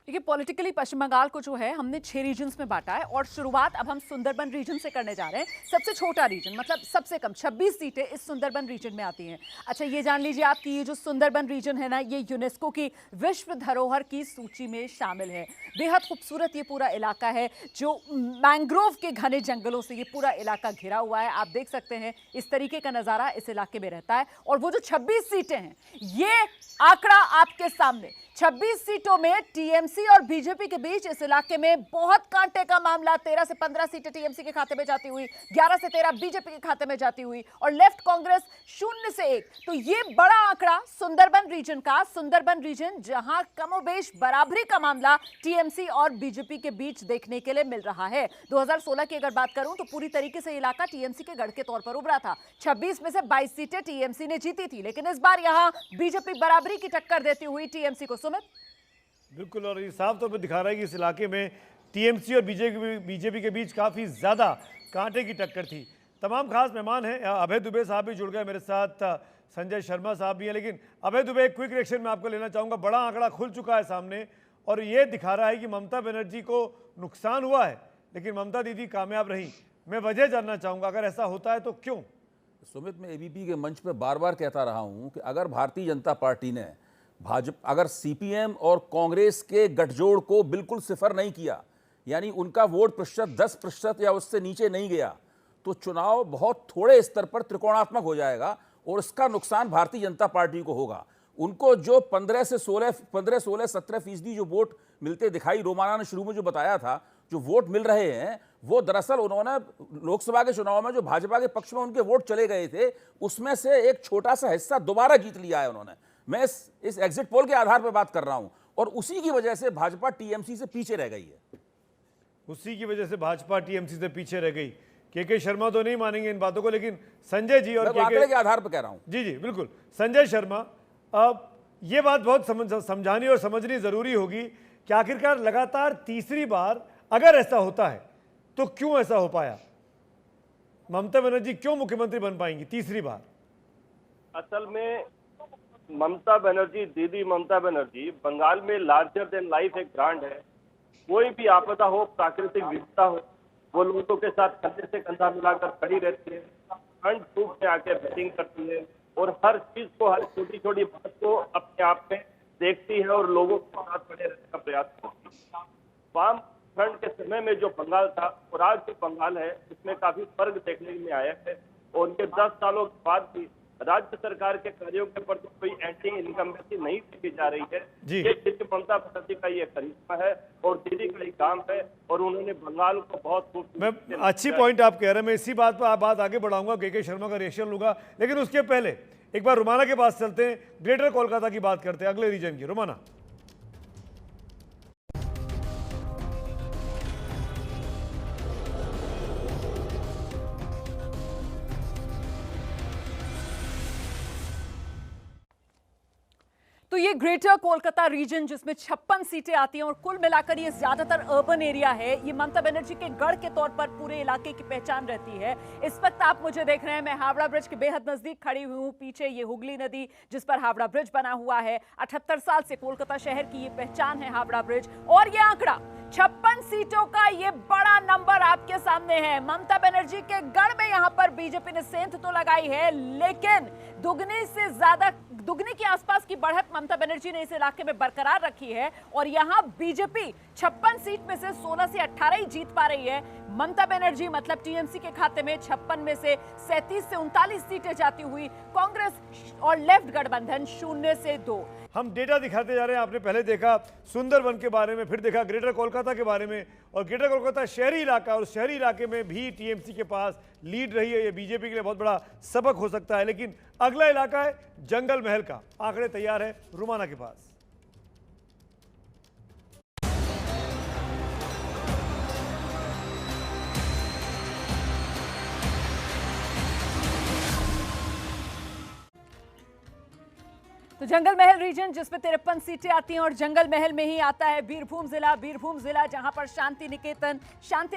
देखिए पॉलिटिकली पश्चिम बंगाल को जो है हमने 6 रीजन्स में बांटा है और शुरुआत अब हम सुंदरबन रीजन से करने जा रहे हैं। सबसे छोटा रीजन मतलब सबसे कम 26 सीटें इस सुंदरबन रीजन में आती हैं। अच्छा ये जान लीजिए आप कि ये जो सुंदरबन रीजन है ना, ये यूनेस्को की विश्व धरोहर की सूची में शामिल है। बेहद खूबसूरत ये पूरा इलाका है जो मैंग्रोव के घने जंगलों से ये पूरा इलाका घिरा हुआ है। आप देख सकते हैं इस तरीके का नजारा इस इलाके में रहता है। और वो जो 26 सीटें हैं, ये आंकड़ा आपके सामने, 26 सीटों में टीएमसी और बीजेपी के बीच इस इलाके में बहुत कांटे का मामला। 13 से 15 सीटें टीएमसी के खाते में जाती हुई, 11 से 13 बीजेपी के खाते में जाती हुई और लेफ्ट कांग्रेस 0 से 1। तो ये बड़ा आंकड़ा सुंदरबन रीजन का, सुंदरबन रीजन जहां कमोबेश बराबरी का मामला टीएमसी और बीजेपी के बीच देखने के लिए मिल रहा है। 2016 की अगर बात करूं तो पूरी तरीके से इलाका टीएमसी के गढ़ के तौर पर उभरा था। 26 में से 22 सीटें टीएमसी ने जीती थी, लेकिन इस बार यहां बीजेपी बराबरी की टक्कर देती हुई टीएमसी को। सुमित, बिल्कुल, और ये साफ तौर पर दिखा रहा है कि इस इलाके में टीएमसी और बीजेपी के बीच काफ़ी ज़्यादा कांटे की टक्कर थी। तमाम खास मेहमान हैं, अभय दुबे साहब भी जुड़ गए मेरे साथ, संजय शर्मा साहब भी हैं। लेकिन अभय दुबे, क्विक रिएक्शन में आपको लेना चाहूँगा। बड़ा आंकड़ा खुल चुका है सामने और ये दिखा रहा है कि ममता बनर्जी को नुकसान हुआ है, लेकिन ममता दीदी कामयाब रही। मैं वजह जानना चाहूँगा, अगर ऐसा होता है तो क्यों? सुमित, मैं एबीपी के मंच पे बार बार कहता रहा हूँ कि अगर भारतीय जनता पार्टी ने अगर सीपीएम और कांग्रेस के गठजोड़ को बिल्कुल सिफर नहीं किया, यानी उनका वोट प्रतिशत 10% या उससे नीचे नहीं गया, तो चुनाव बहुत थोड़े स्तर पर त्रिकोणात्मक हो जाएगा और इसका नुकसान भारतीय जनता पार्टी को होगा। उनको जो 15 से 16 17% जो वोट मिलते दिखाई, रोमाना ने शुरू में जो बताया था, जो वोट मिल रहे हैं वो दरअसल उन्होंने लोकसभा के चुनाव में जो भाजपा के पक्ष में उनके वोट चले गए थे, उसमें से एक छोटा सा हिस्सा दोबारा जीत लिया है उन्होंने। मैं इस एग्जिट पोल के आधार पर बात कर रहा हूं और उसी की वजह से भाजपा टीएमसी से पीछे रह गई है। उसी की वजह से भाजपा टीएमसी से पीछे रह गई। के शर्मा तो नहीं मानेंगे इन बातों को, लेकिन संजय जी और आंकड़े के आधार पर कह रहा हूं। जी जी बिल्कुल, संजय शर्मा, अब ये बात बहुत समझानी और समझनी जरूरी होगी कि आखिरकार लगातार तीसरी बार अगर ऐसा होता है तो क्यों ऐसा हो पाया? ममता बनर्जी क्यों मुख्यमंत्री बन पाएंगी तीसरी बार? असल में दीदी ममता बनर्जी बंगाल में लार्जर देन लाइफ एक ब्रांड है। कोई भी आपदा हो, प्राकृतिक विपदा हो, वो लोगों के साथ कंधे से कंधा मिलाकर खड़ी रहती है, ठंड धूप में आके बैटिंग करती है और हर चीज को, हर छोटी छोटी बात को अपने आप में देखती है और लोगों के साथ खड़े रहने का प्रयास करती है। वाम फ्रंट के समय में जो बंगाल था और आज जो बंगाल है, इसमें काफी फर्क देखने में आया है और उनके 10 सालों के बाद भी राज्य सरकार के कार्यों के प्रति कोई एंटी इनकम्बेंसी नहीं देखी जा रही है। ये ममता बनर्जी का ये करिश्मा है और दीदी का ये काम है और उन्होंने बंगाल को बहुत मैं अच्छी पॉइंट आप कह रहे हैं, मैं इसी बात पर बात आगे बढ़ाऊंगा, के शर्मा का रिएक्शन लूंगा, लेकिन उसके पहले एक बार रुमाना के पास चलते हैं, ग्रेटर कोलकाता की बात करते हैं, अगले रीजन की। रुमाना, तो ये ग्रेटर कोलकाता रीजन जिसमें 56 सीटें आती हैं और कुल मिलाकर ये ज्यादातर अर्बन एरिया है, ये ममता बनर्जी के गढ़ के तौर पर पूरे इलाके की पहचान रहती है। इस वक्त आप मुझे देख रहे हैं, मैं हावड़ा ब्रिज के बेहद नजदीक खड़ी हुई हूं। पीछे ये हुगली नदी जिस पर हावड़ा ब्रिज बना हुआ है। 78 साल से कोलकाता शहर की ये पहचान है हावड़ा ब्रिज। और ये आंकड़ा 56 सीटों का ये बड़ा नंबर आपके सामने है। ममता बनर्जी के गढ़ में यहां पर बीजेपी ने सेंध तो लगाई है, लेकिन दुगनी के आसपास की बढ़त ममता बनर्जी ने इस इलाके में बरकरार रखी है और यहां बीजेपी 56 सीट में से 16 से 18 ही जीत पा रही है। ममता बनर्जी मतलब टीएमसी के खाते में 56 में से 37 से 39 सीटें जाती हुई, कांग्रेस और लेफ्ट गठबंधन 0 से 2। हम डेटा दिखाते जा रहे हैं। आपने पहले देखा सुंदरबन के बारे में, फिर देखा ग्रेटर कोलकाता के बारे में, और ग्रेटर कोलकाता शहरी इलाका, और शहरी इलाके में भी टीएमसी के पास लीड रही है। ये बीजेपी के लिए बहुत बड़ा सबक हो सकता है। लेकिन अगला इलाका है जंगल महल का। आंकड़े तैयार है रुमाना के पास। तो जंगल महल रीजन जिसमें 53 सीटें आती हैं और जंगल महल में ही आता है बीरभूम जिला जहां पर शांति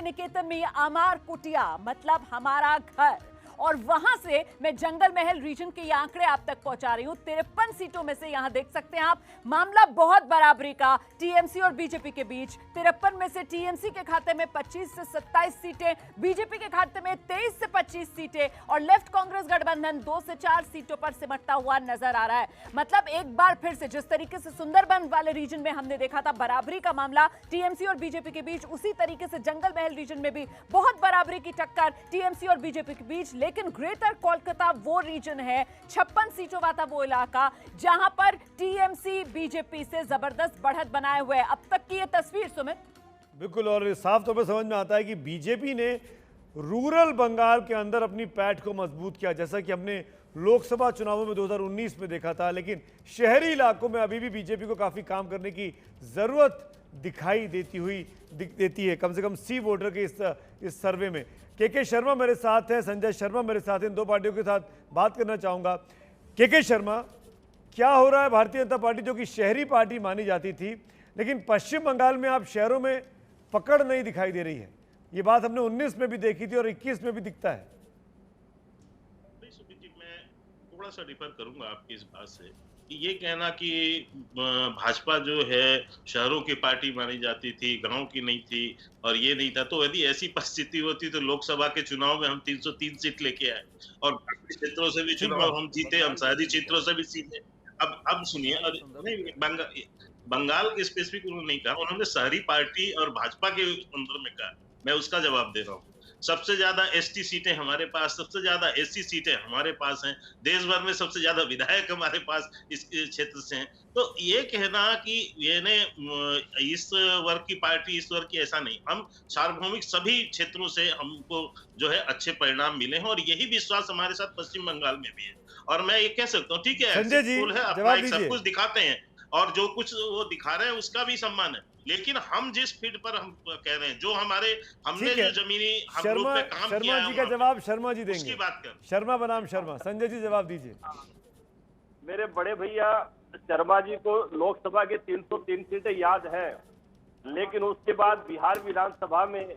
निकेतन में ये आमार कुटिया मतलब हमारा घर, और वहां से मैं जंगल महल रीजन के ये आंकड़े आप तक पहुंचा रही हूं। 53 सीटों में से यहां देख सकते हैं आप, मामला बहुत बराबरी का टीएमसी और बीजेपी के बीच। 53 में से टीएमसी के खाते में 25 से 27 सीटें, बीजेपी के खाते में 23 से 25 सीटें और लेफ्ट कांग्रेस गठबंधन 2 से 4 सीटों पर सिमटता हुआ नजर आ रहा है। मतलब एक बार फिर से जिस तरीके से सुंदरबन वाले रीजन में हमने देखा था बराबरी का मामला टीएमसी और बीजेपी के बीच, उसी तरीके से जंगल महल रीजन में भी बहुत बराबरी की टक्कर टीएमसी और बीजेपी के बीच। लेकिन ग्रेटर कोलकाता वो रीजन है, 56 सीटों वाला वो इलाका जहां पर टीएमसी बीजेपी से जबरदस्त बढ़त बनाए हुए। अब तक की ये तस्वीर सुमित बिल्कुल, और साफ तौर पर समझ में आता है कि बीजेपी ने रूरल बंगाल के अंदर अपनी पैठ को मजबूत किया, जैसा कि हमने लोकसभा चुनावों में 2019 में देखा था। लेकिन शहरी इलाकों में अभी भी बीजेपी को काफ़ी काम करने की ज़रूरत दिखाई देती है, कम से कम सी वोटर के इस सर्वे में। के शर्मा मेरे साथ हैं, संजय शर्मा मेरे साथ हैं, इन दो पार्टियों के साथ बात करना चाहूँगा। के शर्मा, क्या हो रहा है? भारतीय जनता पार्टी जो कि शहरी पार्टी मानी जाती थी, लेकिन पश्चिम बंगाल में आप शहरों में पकड़ नहीं दिखाई दे रही है। ये बात हमने 19 में भी देखी थी और 21 में भी दिखता है। मैं थोड़ा सा डिफर करूंगा आपकी इस बात से कि ये कहना कि भाजपा जो है शहरों की पार्टी मानी जाती थी, गांव की नहीं थी और ये नहीं था, तो यदि ऐसी परिस्थिति होती तो लोकसभा के चुनाव में हम 303 सीट लेके आए और बाकी क्षेत्रों से भी चुनाव हम जीते, हम शहरी क्षेत्रों से भी जीते। अब सुनिए, बंगाल के स्पेसिफिक उन्होंने नहीं कहा, उन्होंने शहरी पार्टी और भाजपा के अंदर में कहा। मैं उसका जवाब दे रहा हूँ। सबसे ज्यादा एसटी सीटें हमारे पास, सबसे ज्यादा एससी सीटें हमारे पास हैं, देश भर में सबसे ज्यादा विधायक हमारे पास इस क्षेत्र से हैं। तो ये कहना कि ये ने इस वर्ग की पार्टी, इस वर्ग की, ऐसा नहीं। हम सार्वभौमिक सभी क्षेत्रों से हमको जो है अच्छे परिणाम मिले हैं और यही विश्वास हमारे साथ पश्चिम बंगाल में भी है। और मैं ये कह सकता हूँ, ठीक है, संजय जी, है, अपना सब कुछ दिखाते हैं और जो कुछ वो दिखा रहे हैं उसका भी सम्मान है, लेकिन हम जिस फील्ड पर हम कह रहे हैं, जो हमने जो जमीनी हम लोग पे काम किया है, शर्मा जी का जवाब शर्मा जी देंगे। उसकी बात कर। शर्मा बनाम शर्मा, संजय जी जवाब दीजिए। मेरे बड़े भैया शर्मा जी को लोकसभा के 303 सीटें याद है, लेकिन उसके बाद बिहार विधानसभा में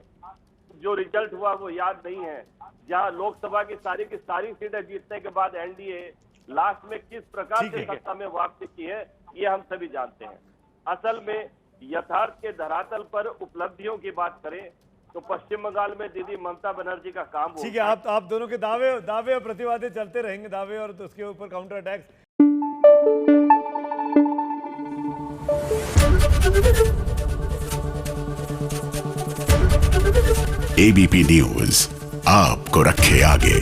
जो रिजल्ट हुआ वो याद नहीं है, जहां लोकसभा की सारी सीटें जीतने के बाद एनडीए लास्ट में किस प्रकार से सत्ता में वापसी की है, ये हम सभी जानते हैं। असल में यथार्थ के धरातल पर उपलब्धियों की बात करें तो पश्चिम बंगाल में दीदी ममता बनर्जी का काम ठीक है। आप दोनों के दावे और प्रतिवादे चलते रहेंगे, दावे और तो उसके ऊपर काउंटर अटैक्स। एबीपी न्यूज आपको रखे आगे।